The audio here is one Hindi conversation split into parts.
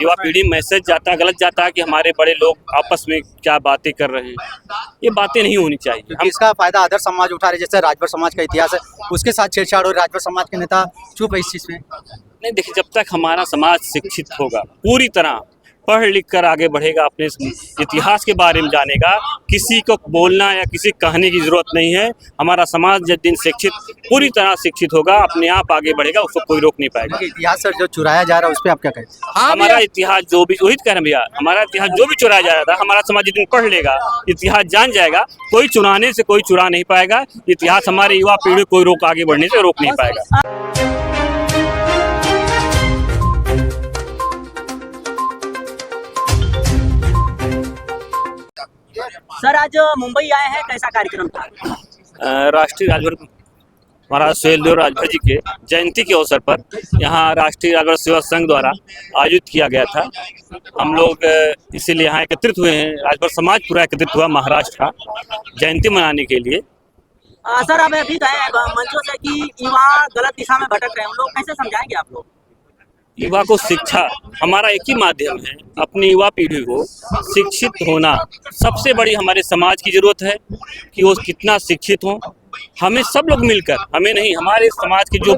युवा पीढ़ी मैसेज जाता है, गलत जाता है कि हमारे बड़े लोग आपस में क्या बातें कर रहे हैं। ये बातें नहीं होनी चाहिए। हम इसका फायदा आदर्श समाज उठा रहे, जैसे राजभर समाज का इतिहास है उसके साथ छेड़छाड़ हो, राजभर समाज के नेता चुप है इस चीज में। नहीं, देखिए, जब तक हमारा समाज शिक्षित होगा, पूरी तरह पढ़ लिख कर आगे बढ़ेगा, अपने इतिहास के बारे में जानेगा, किसी को बोलना या किसी कहने की जरूरत नहीं है। हमारा समाज जिस दिन शिक्षित, पूरी तरह शिक्षित होगा, अपने आप आगे बढ़ेगा, उसको कोई रोक नहीं पाएगा। इतिहास सर जो चुराया जा रहा है उस पर आप क्या कहते हैं? हमारा इतिहास जो भी, वही कह रहे हैं भैया, हमारा इतिहास जो भी चुराया जा रहा था, हमारा समाज जिस दिन पढ़ लेगा, इतिहास जान जाएगा, कोई चुराने से कोई चुरा नहीं पाएगा। इतिहास हमारे युवा पीढ़ी कोई रोक, आगे बढ़ने से रोक नहीं पाएगा। सर आज मुंबई आए हैं, कैसा कार्यक्रम था? राष्ट्रीय राजभर महाराज सुहेलदेव राजभर जी के जयंती के अवसर पर यहाँ राष्ट्रीय राजभर सेवा संघ द्वारा आयोजित किया गया था। हम लोग इसीलिए यहाँ एकत्रित हुए हैं, राजभर समाज पूरा एकत्रित हुआ महाराष्ट्र का जयंती मनाने के लिए। सर आप अभी गए मंचों से कि युवा गलत दिशा में भटक रहे हैं, उन लोग कैसे समझाएंगे आप लोग? युवा को शिक्षा, हमारा एक ही माध्यम है, अपनी युवा पीढ़ी को शिक्षित होना। सबसे बड़ी हमारे समाज की जरूरत है कि वो कितना शिक्षित हो। हमें सब लोग मिलकर, हमें नहीं, हमारे समाज के जो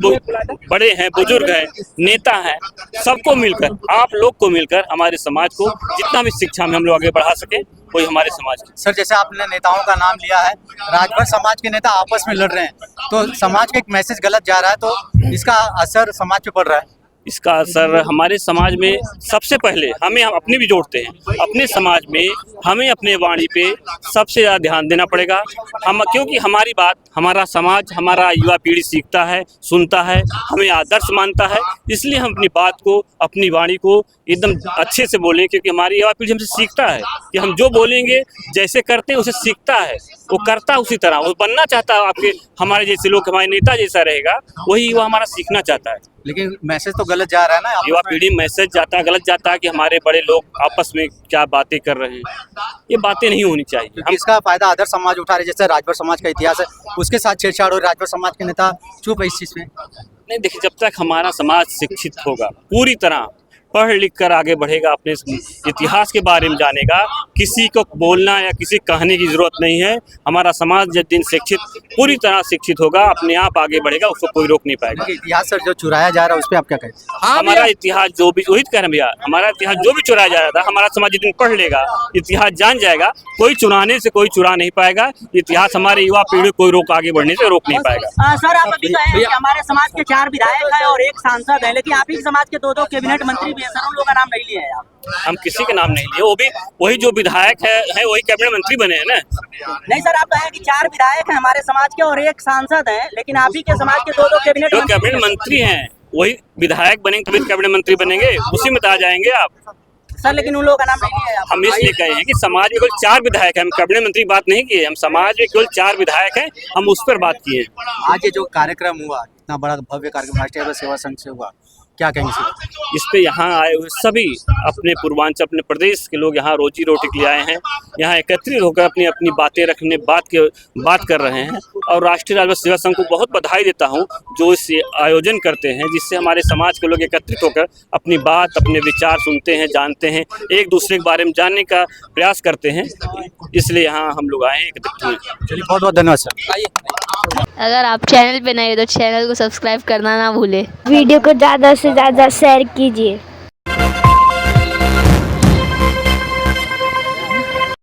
बड़े हैं, बुजुर्ग हैं, नेता हैं, सबको मिलकर, आप लोग को मिलकर हमारे समाज को जितना भी शिक्षा में हम लोग आगे बढ़ा सके, वही हमारे समाज की। सर जैसे आपने नेताओं का नाम लिया है, राजभर समाज के नेता आपस में लड़ रहे हैं, तो समाज का एक मैसेज गलत जा रहा है, तो इसका असर समाज पे पड़ रहा है। इसका असर हमारे समाज में सबसे पहले हम अपने भी जोड़ते हैं। अपने समाज में हमें अपने वाणी पे सबसे ज़्यादा ध्यान देना पड़ेगा। क्योंकि हमारी बात हमारा समाज, हमारा युवा पीढ़ी सीखता है, सुनता है, हमें आदर्श मानता है। इसलिए हम अपनी बात को, अपनी वाणी को एकदम अच्छे से बोलें, क्योंकि हमारी युवा पीढ़ी हमसे सीखता है कि हम जो बोलेंगे, जैसे करते हैं उसे सीखता है, वो करता है उसी तरह, वो बनना चाहता है आपके, हमारे जैसे लोग, हमारे नेता जैसा रहेगा, वही युवा हमारा सीखना चाहता है। लेकिन मैसेज तो गलत जा रहा है ना, युवा पीढ़ी मैसेज जाता है, गलत जाता है कि हमारे बड़े लोग आपस में क्या बातें कर रहे हैं। ये बातें नहीं होनी चाहिए। हम इसका फायदा आदर्श समाज उठा रहे, जैसे राजभर समाज का इतिहास है उसके साथ छेड़छाड़ हो, राजभर समाज के नेता चुप है इस चीज में। नहीं, देखिए, जब तक हमारा समाज शिक्षित होगा, पूरी तरह पढ़ लिख कर आगे बढ़ेगा, अपने इतिहास के बारे में जानेगा, किसी को बोलना या किसी कहने की जरूरत नहीं है। हमारा समाज जिस दिन शिक्षित, पूरी तरह शिक्षित होगा, अपने आप आगे बढ़ेगा, उसको कोई रोक नहीं पाएगा। इतिहास सर जो चुराया जा रहा है उस पर आप क्या कहते हैं? हमारा इतिहास जो भी, वही कह रहे हैं भैया, हमारा इतिहास जो भी चुराया जा रहा था, हमारा समाज जिस दिन पढ़ लेगा, इतिहास जान जाएगा, कोई चुराने से कोई चुरा नहीं पाएगा। इतिहास हमारे युवा पीढ़ी कोई रोक, आगे बढ़ने से रोक नहीं पाएगा। सर आप अभी कहे कि हमारे समाज के 4 विधायक हैं और 1 सांसद है, लेकिन आप ही समाज के 2-2 कैबिनेट मंत्री भी हैं, सर उन लोगों का नाम नहीं लिया है आप? हम किसी के नाम नहीं लिए, वो भी वही जो विधायक है वही कैबिनेट मंत्री बने हैं ना। नहीं सर, आप कहें कि 4 विधायक हैं हमारे समाज के और 1 सांसद है, लेकिन आप ही के समाज के 2-2 कैबिनेट मंत्री हैं, वही विधायक बनेंगे तभी कैबिनेट मंत्री बनेंगे, उसी में आ जाएंगे आप। सर लेकिन उन लोगों का नाम नहीं लिया है। हम इसलिए कहे हैं कि समाज में केवल 4 विधायक हैं, हम कैबिनेट मंत्री बात नहीं किए, हम समाज में केवल 4 विधायक हैं, हम उस पर बात किए। आज ये जो कार्यक्रम हुआ, इतना बड़ा भव्य कार्यक्रम राष्ट्रीय सेवा संघ से हुआ, क्या कहेंगे सर? इस पे यहाँ आए हुए सभी अपने पूर्वांचल, अपने प्रदेश के लोग यहाँ रोजी रोटी के लिए आए हैं, यहाँ एकत्रित होकर अपनी अपनी बातें रखने, बात कर रहे हैं। और राष्ट्रीय राजभर सेवा संघ को बहुत बधाई देता हूँ जो इस आयोजन करते हैं, जिससे हमारे समाज के लोग एकत्रित होकर अपनी बात, अपने विचार सुनते हैं, जानते हैं, एक दूसरे के बारे में जानने का प्रयास करते हैं। इसलिए यहाँ हम लोग आए हैं, एकत्रित हुए। चलिए बहुत बहुत धन्यवाद सर। अगर आप चैनल पे नए हो तो चैनल को सब्सक्राइब करना ना भूले। वीडियो को ज़्यादा से ज़्यादा शेयर कीजिए।